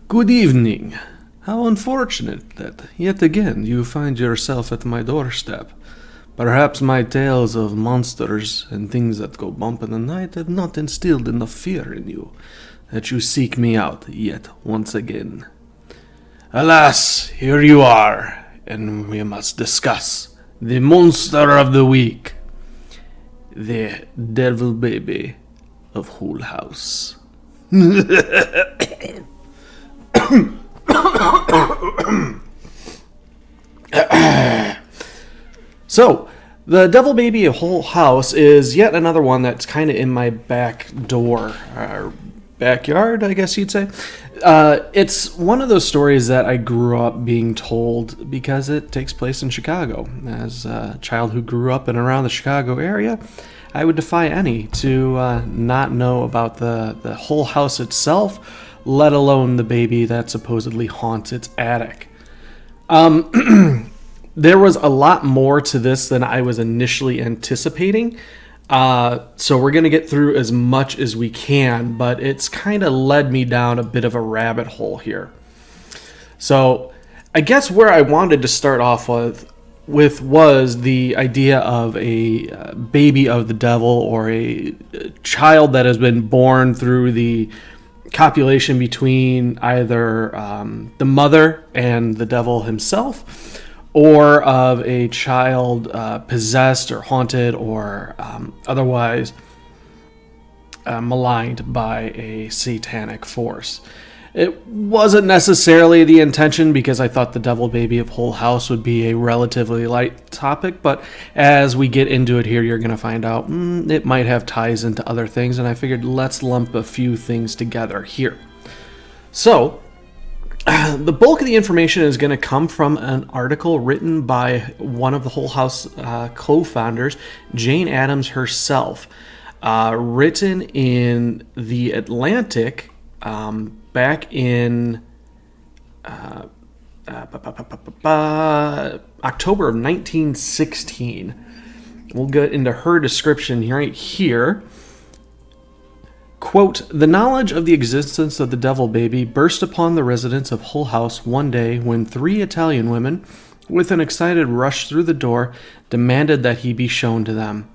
Good evening. How unfortunate that yet again you find yourself at my doorstep. Perhaps my tales of monsters and things that go bump in the night have not instilled enough fear in you that you seek me out yet once again. Alas, here you are, and we must discuss the monster of the week, the devil baby of Hull House. So, the devil baby of Hull House is yet another one that's kind of in my back door, or backyard, I guess you'd say. It's one of those stories that I grew up being told because it takes place in Chicago. As a child who grew up in and around the Chicago area, I would defy any to not know about the Hull House itself, let alone the baby that supposedly haunts its attic. There was a lot more to this than I was initially anticipating. So we're going to get through as much as we can, but it's kind of led me down a bit of a rabbit hole here. So I guess where I wanted to start off with was the idea of a baby of the devil, or a child that has been born through the copulation between either the mother and the devil himself, or of a child possessed or haunted or otherwise maligned by a satanic force. It wasn't necessarily the intention, because I thought the devil baby of Hull House would be a relatively light topic, but as we get into it here, you're going to find out it might have ties into other things, and I figured let's lump a few things together here. So, the bulk of the information is going to come from an article written by one of the Hull House co-founders, Jane Addams herself, written in The Atlantic back in October of 1916. We'll get into her description right here. Quote, "The knowledge of the existence of the devil baby burst upon the residents of Hull House one day when 3 Italian women, with an excited rush through the door, demanded that he be shown to them.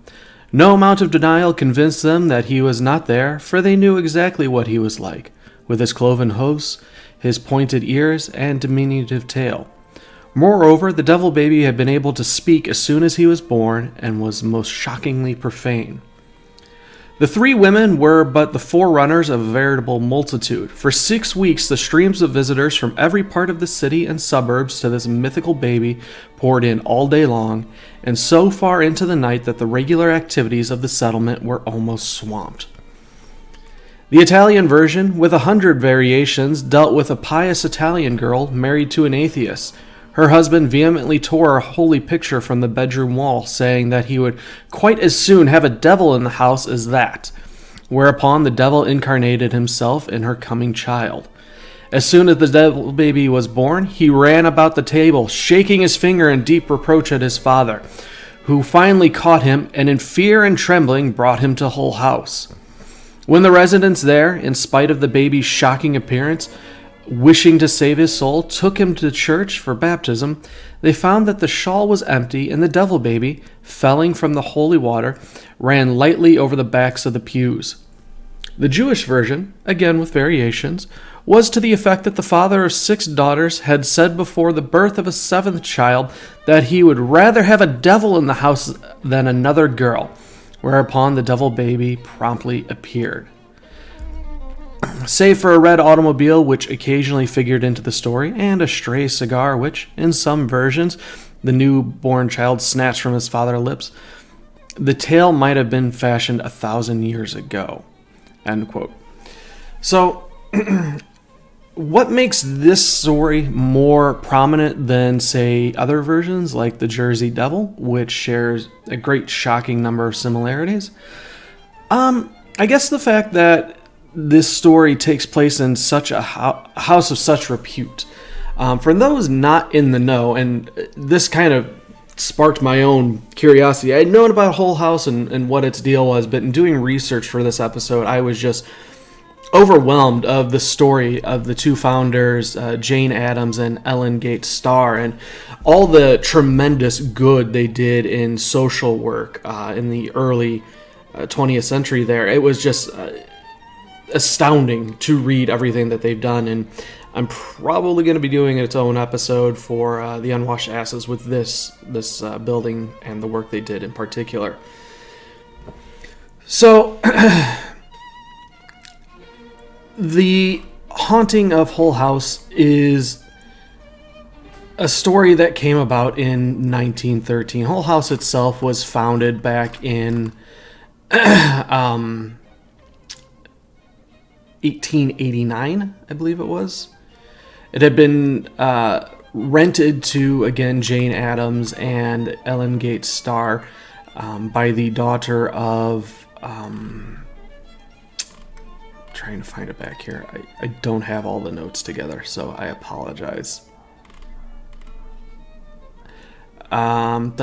No amount of denial convinced them that he was not there, for they knew exactly what he was like, with his cloven hoofs, his pointed ears, and diminutive tail. Moreover, the devil baby had been able to speak as soon as he was born, and was most shockingly profane. The 3 women were but the forerunners of a veritable multitude. For 6 weeks, the streams of visitors from every part of the city and suburbs to this mythical baby poured in all day long, and so far into the night that the regular activities of the settlement were almost swamped. The Italian version, with 100 variations, dealt with a pious Italian girl married to an atheist. Her husband vehemently tore a holy picture from the bedroom wall, saying that he would quite as soon have a devil in the house as that, whereupon the devil incarnated himself in her coming child. As soon as the devil baby was born, he ran about the table, shaking his finger in deep reproach at his father, who finally caught him, and in fear and trembling brought him to Hull House. When the residents there, in spite of the baby's shocking appearance, wishing to save his soul, took him to church for baptism, they found that the shawl was empty, and the devil baby, felling from the holy water, ran lightly over the backs of the pews. The Jewish version, again with variations, was to the effect that the father of 6 daughters had said before the birth of a 7th child that he would rather have a devil in the house than another girl, whereupon the devil baby promptly appeared. Save for a red automobile which occasionally figured into the story, and a stray cigar which, in some versions, the newborn child snatched from his father's lips, the tale might have been fashioned 1,000 years ago." End quote. So, what makes this story more prominent than, say, other versions like the Jersey Devil, which shares a great shocking number of similarities? I guess the fact that this story takes place in such a house of such repute. For those not in the know, and this kind of sparked my own curiosity. I had known about Hull House and what its deal was, but in doing research for this episode, I was just overwhelmed of the story of the two founders, Jane Addams and Ellen Gates Starr, and all the tremendous good they did in social work in the early 20th century there. It was just astounding to read everything that they've done, and I'm probably going to be doing its own episode for the Unwashed Asses with this building and the work they did in particular. So, the haunting of Hull House is a story that came about in 1913. Hull House itself was founded back in 1889, I believe it was. It had been rented to, again, Jane Addams and Ellen Gates Starr by the daughter of... trying to find it back here. I don't have all the notes together, so I apologize. Hull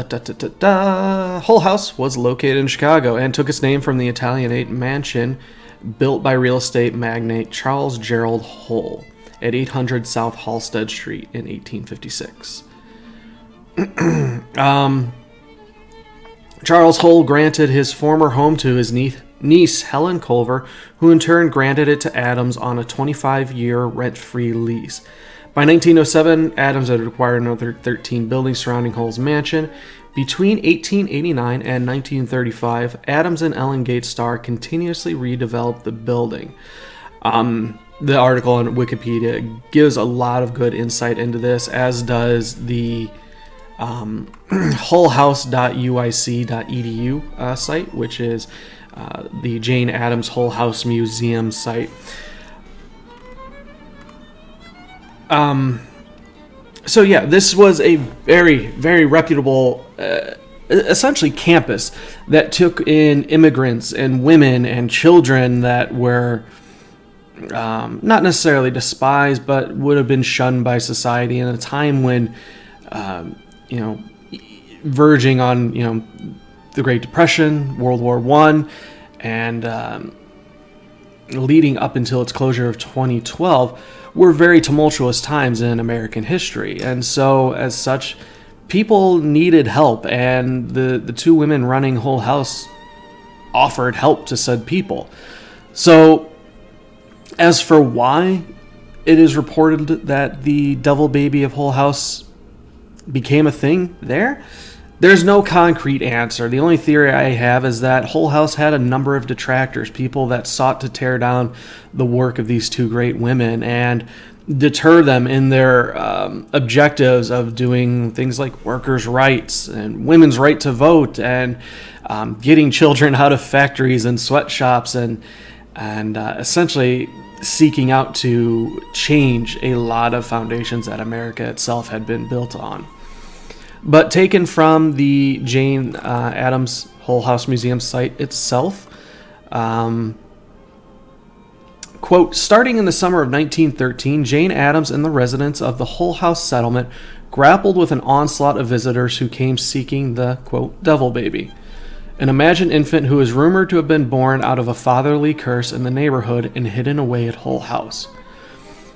House was located in Chicago and took its name from the Italianate mansion built by real estate magnate Charles Gerald Hull at 800 South Halsted Street in 1856. Charles Hull granted his former home to his niece Helen Culver, who in turn granted it to Addams on a 25-year rent-free lease. By 1907, Addams had acquired another 13 buildings surrounding Hull's mansion. Between 1889 and 1935, Addams and Ellen Gates Starr continuously redeveloped the building. The article on Wikipedia gives a lot of good insight into this, as does the hullhouse.uic.edu site, which is the Jane Addams Hull House Museum site. So yeah, this was a very, very reputable, essentially campus that took in immigrants and women and children that were not necessarily despised, but would have been shunned by society in a time when, verging on, the Great Depression, World War I, and leading up until its closure of 2012, were very tumultuous times in American history. And so, as such, people needed help, and the two women running Hull House offered help to said people. So, as for why it is reported that the Devil Baby of Hull House became a thing there's no concrete answer. The only theory I have is that Hull House had a number of detractors, people that sought to tear down the work of these two great women and deter them in their objectives of doing things like workers' rights and women's right to vote and getting children out of factories and sweatshops and essentially seeking out to change a lot of foundations that America itself had been built on. But taken from the Jane Addams Hull House Museum site itself, quote, starting in the summer of 1913, Jane Addams and the residents of the Hull House settlement grappled with an onslaught of visitors who came seeking the, quote, Devil Baby, an imagined infant who is rumored to have been born out of a fatherly curse in the neighborhood and hidden away at Hull House.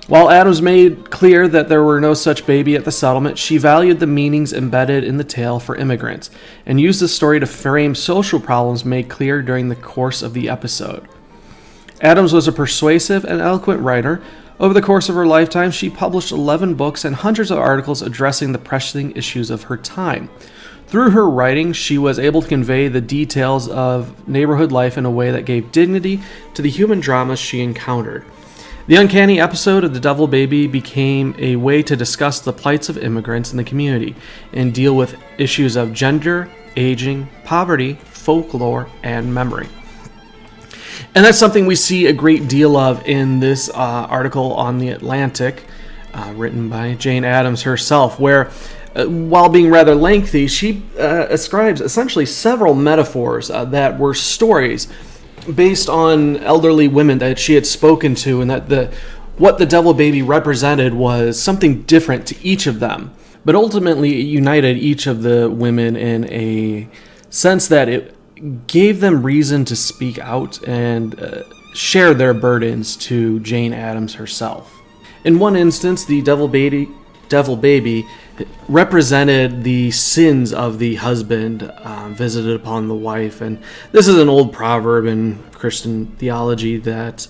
While Addams made clear that there were no such baby at the settlement, she valued the meanings embedded in the tale for immigrants, and used the story to frame social problems made clear during the course of the episode. Addams was a persuasive and eloquent writer. Over the course of her lifetime, she published 11 books and hundreds of articles addressing the pressing issues of her time. Through her writing, she was able to convey the details of neighborhood life in a way that gave dignity to the human dramas she encountered. The uncanny episode of The Devil Baby became a way to discuss the plights of immigrants in the community and deal with issues of gender, aging, poverty, folklore, and memory. And that's something we see a great deal of in this article on The Atlantic, written by Jane Addams herself, where, while being rather lengthy, she ascribes essentially several metaphors that were stories based on elderly women that she had spoken to, and that what the Devil Baby represented was something different to each of them. But ultimately, it united each of the women in a sense that it gave them reason to speak out and share their burdens to Jane Addams herself. In one instance, the devil baby represented the sins of the husband visited upon the wife. And this is an old proverb in Christian theology that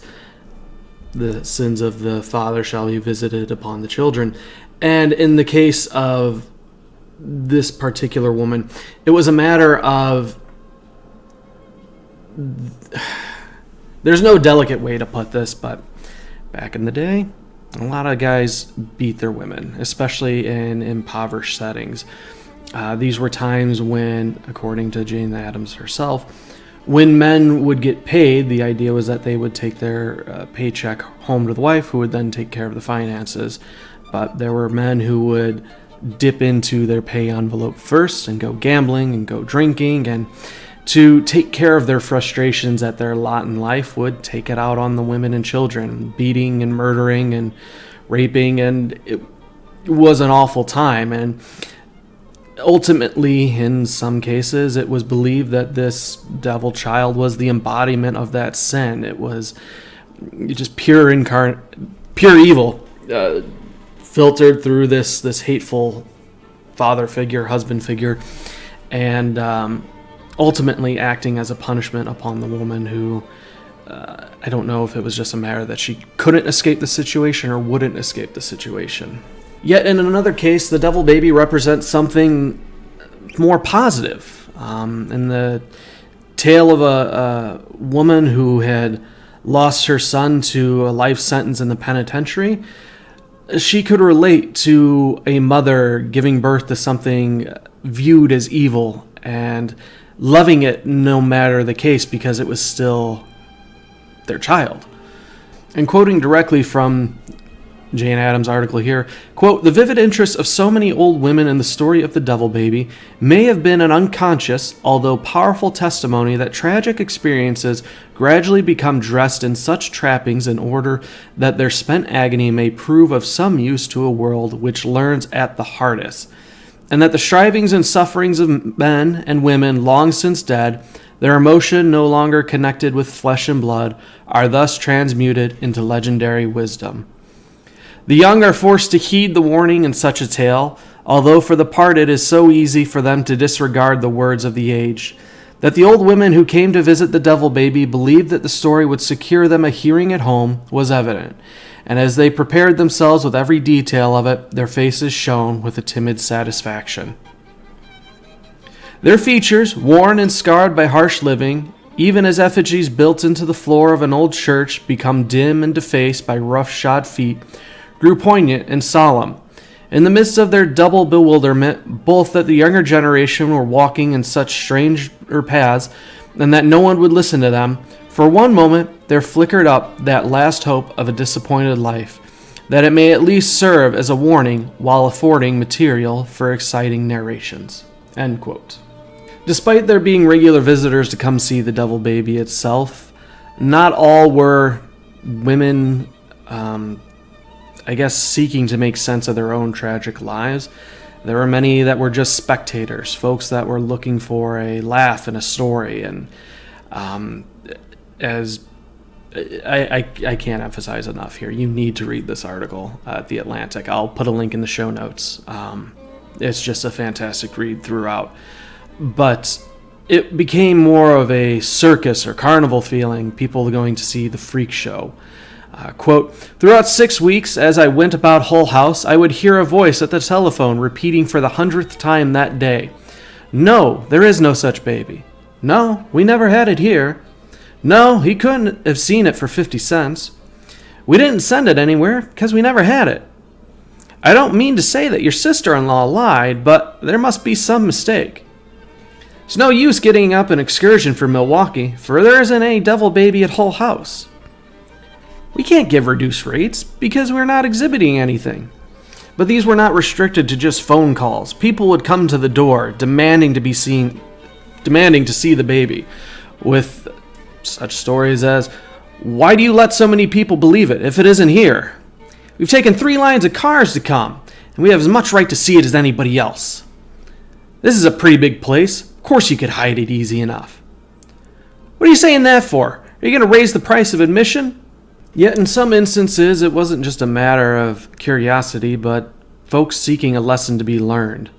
the sins of the father shall be visited upon the children. And in the case of this particular woman, it was a matter of, there's no delicate way to put this, but back in the day, a lot of guys beat their women, especially in impoverished settings. These were times when, according to Jane Addams herself, when men would get paid, the idea was that they would take their paycheck home to the wife, who would then take care of the finances. But there were men who would dip into their pay envelope first and go gambling and go drinking, and to take care of their frustrations at their lot in life would take it out on the women and children, beating and murdering and raping, and it was an awful time. And ultimately, in some cases, it was believed that this devil child was the embodiment of that sin. It was just pure evil, filtered through this hateful father figure, husband figure, and ultimately acting as a punishment upon the woman who, I don't know if it was just a matter that she couldn't escape the situation or wouldn't escape the situation. Yet in another case, the devil baby represents something more positive. In the tale of a woman who had lost her son to a life sentence in the penitentiary, she could relate to a mother giving birth to something viewed as evil and loving it no matter the case because it was still their child. And quoting directly from Jane Addams' article here, quote, "The vivid interest of so many old women in the story of the devil baby may have been an unconscious, although powerful testimony that tragic experiences gradually become dressed in such trappings in order that their spent agony may prove of some use to a world which learns at the hardest, and that the strivings and sufferings of men and women long since dead, their emotion no longer connected with flesh and blood, are thus transmuted into legendary wisdom. The young are forced to heed the warning in such a tale, although for the part it is so easy for them to disregard the words of the age. That the old women who came to visit the devil baby believed that the story would secure them a hearing at home was evident, and as they prepared themselves with every detail of it, their faces shone with a timid satisfaction. Their features, worn and scarred by harsh living, even as effigies built into the floor of an old church become dim and defaced by rough-shod feet, grew poignant and solemn. In the midst of their double bewilderment, both that the younger generation were walking in such stranger paths and that no one would listen to them, for one moment there flickered up that last hope of a disappointed life, that it may at least serve as a warning while affording material for exciting narrations." End quote. Despite there being regular visitors to come see the devil baby itself, not all were women seeking to make sense of their own tragic lives. There were many that were just spectators, folks that were looking for a laugh and a story. And as I can't emphasize enough here, you need to read this article at The Atlantic. I'll put a link in the show notes. It's just a fantastic read throughout. But it became more of a circus or carnival feeling, people going to see the freak show. Quote, "Throughout 6 weeks, as I went about Hull House, I would hear a voice at the telephone repeating for the 100th time that day, 'No, there is no such baby. No, we never had it here. No, he couldn't have seen it for 50 cents. We didn't send it anywhere because we never had it. I don't mean to say that your sister-in-law lied, but there must be some mistake. It's no use getting up an excursion for Milwaukee, for there isn't any devil baby at Hull House. We can't give reduced rates because we're not exhibiting anything.' But these were not restricted to just phone calls. People would come to the door demanding to see the baby, with such stories as, 'Why do you let so many people believe it if it isn't here? We've taken 3 lines of cars to come, and we have as much right to see it as anybody else. This is a pretty big place. Of course you could hide it easy enough. What are you saying that for? Are you going to raise the price of admission? Yet in some instances, it wasn't just a matter of curiosity, but folks seeking a lesson to be learned.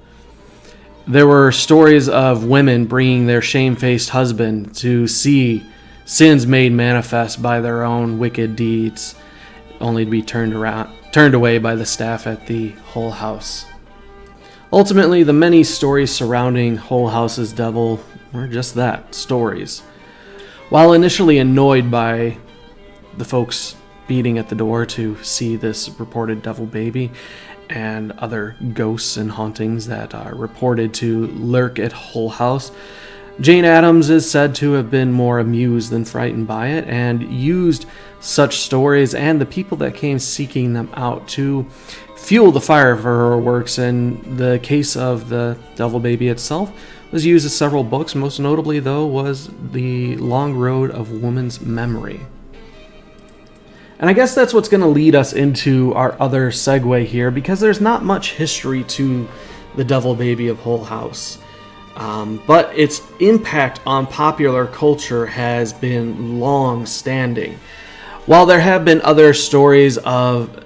There were stories of women bringing their shamefaced husband to see sins made manifest by their own wicked deeds, only to be turned away by the staff at the Hull House. Ultimately, the many stories surrounding Hull House's devil were just that, stories. While initially annoyed by the folks beating at the door to see this reported devil baby and other ghosts and hauntings that are reported to lurk at Hull House, Jane Addams is said to have been more amused than frightened by it, and used such stories and the people that came seeking them out to fuel the fire for her works. In the case of the devil baby itself, was used as several books. Most notably, though, was The Long Road of Woman's Memory. And I guess that's what's going to lead us into our other segue here, because there's not much history to the devil baby of Hull House. But its impact on popular culture has been long-standing. While there have been other stories of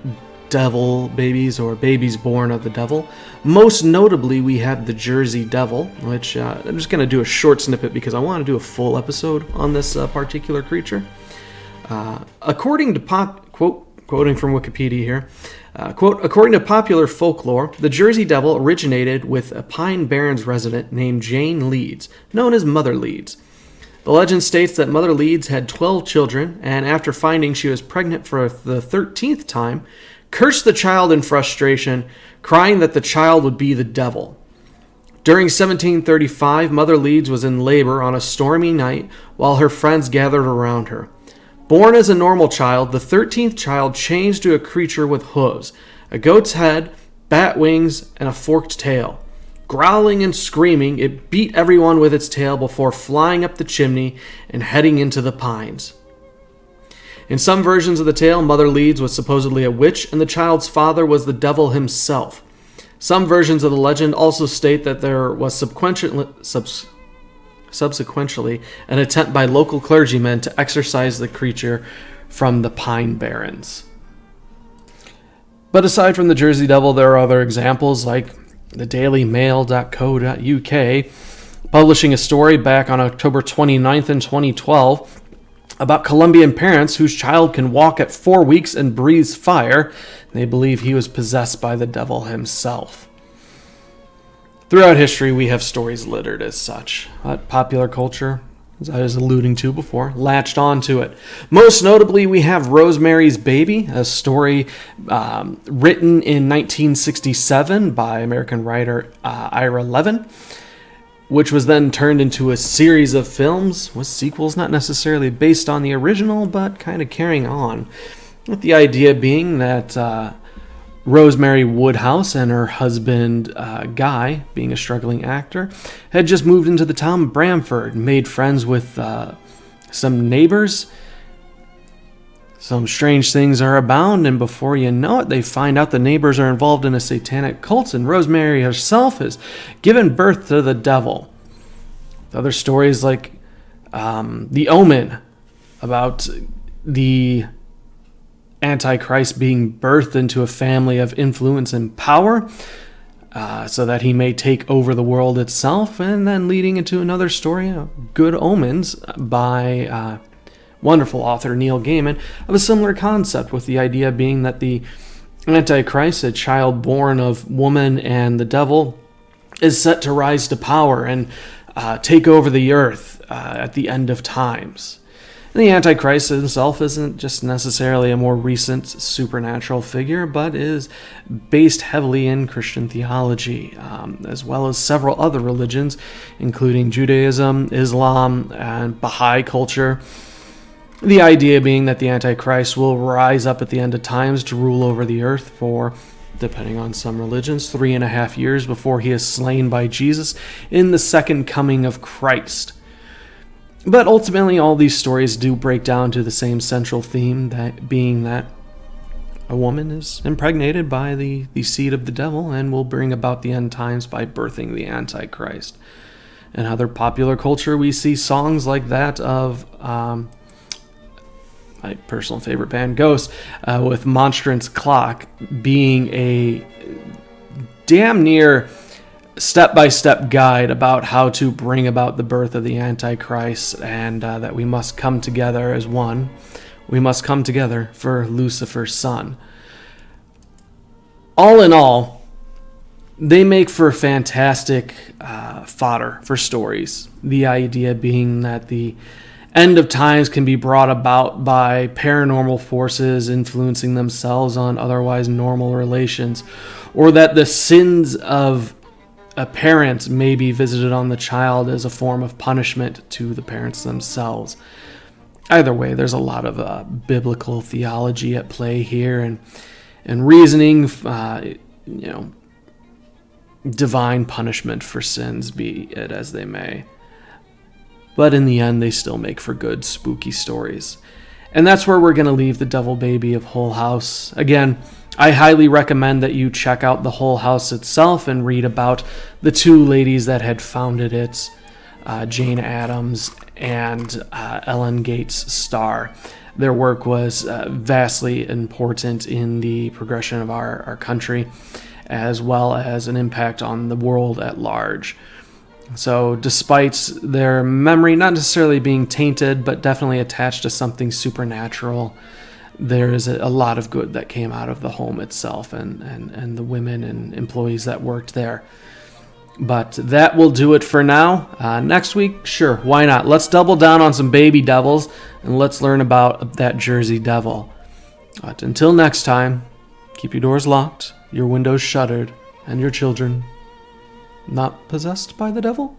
devil babies or babies born of the devil, most notably we have the Jersey Devil, which I'm just going to do a short snippet because I want to do a full episode on this particular creature. According to quoting from Wikipedia here, according to popular folklore, the Jersey Devil originated with a Pine Barrens resident named Jane Leeds, known as Mother Leeds. The legend states that Mother Leeds had 12 children, and after finding she was pregnant for the 13th time, cursed the child in frustration, crying that the child would be the devil. During 1735, Mother Leeds was in labor on a stormy night while her friends gathered around her. Born as a normal child, the 13th child changed to a creature with hooves, a goat's head, bat wings, and a forked tail. Growling and screaming, it beat everyone with its tail before flying up the chimney and heading into the pines. In some versions of the tale, Mother Leeds was supposedly a witch, and the child's father was the devil himself. Some versions of the legend also state that there was subsequently an attempt by local clergymen to exorcise the creature from the Pine Barrens. But aside from the Jersey Devil, there are other examples, like the dailymail.co.uk publishing a story back on October 29th in 2012 about Colombian parents whose child can walk at 4 weeks and breathes fire. They believe he was possessed by the devil himself. Throughout history, we have stories littered as such. But popular culture, as I was alluding to before, latched onto it. Most notably, we have Rosemary's Baby, a story written in 1967 by American writer Ira Levin, which was then turned into a series of films with sequels not necessarily based on the original, but kind of carrying on, with the idea being that Rosemary Woodhouse and her husband, Guy, being a struggling actor, had just moved into the town of Bramford, made friends with some neighbors. Some strange things are abound, and before you know it, they find out the neighbors are involved in a satanic cult, and Rosemary herself has given birth to the devil. Other stories like The Omen, about the Antichrist being birthed into a family of influence and power, so that he may take over the world itself, and then leading into another story, Good Omens, by wonderful author Neil Gaiman, of a similar concept, with the idea being that the Antichrist, a child born of woman and the devil, is set to rise to power and take over the earth at the end of times. And the Antichrist himself isn't just necessarily a more recent supernatural figure, but is based heavily in Christian theology, as well as several other religions, including Judaism, Islam, and Baha'i culture. The idea being that the Antichrist will rise up at the end of times to rule over the earth for, depending on some religions, 3.5 years before he is slain by Jesus in the second coming of Christ. But ultimately, all these stories do break down to the same central theme, that being that a woman is impregnated by the seed of the devil and will bring about the end times by birthing the Antichrist. In other popular culture, we see songs like that of my personal favorite band, Ghost, with Monstrance Clock being a damn near step-by-step guide about how to bring about the birth of the Antichrist, and that we must come together as one. We must come together for Lucifer's son. All in all, they make for fantastic fodder for stories. The idea being that the end of times can be brought about by paranormal forces influencing themselves on otherwise normal relations, or that the sins of a parent may be visited on the child as a form of punishment to the parents themselves. Either way, there's a lot of biblical theology at play here, and reasoning, divine punishment for sins, be it as they may. But in the end, they still make for good, spooky stories. And that's where we're going to leave The Devil Baby of Hull House. Again, I highly recommend that you check out the Hull House itself and read about the two ladies that had founded it, Jane Addams and Ellen Gates Starr. Their work was vastly important in the progression of our country, as well as an impact on the world at large. So despite their memory not necessarily being tainted, but definitely attached to something supernatural, there is a lot of good that came out of the home itself and the women and employees that worked there. But that will do it for now. Next week, sure, why not? Let's double down on some baby devils, and let's learn about that Jersey Devil. But until next time, keep your doors locked, your windows shuttered, and your children not possessed by the devil?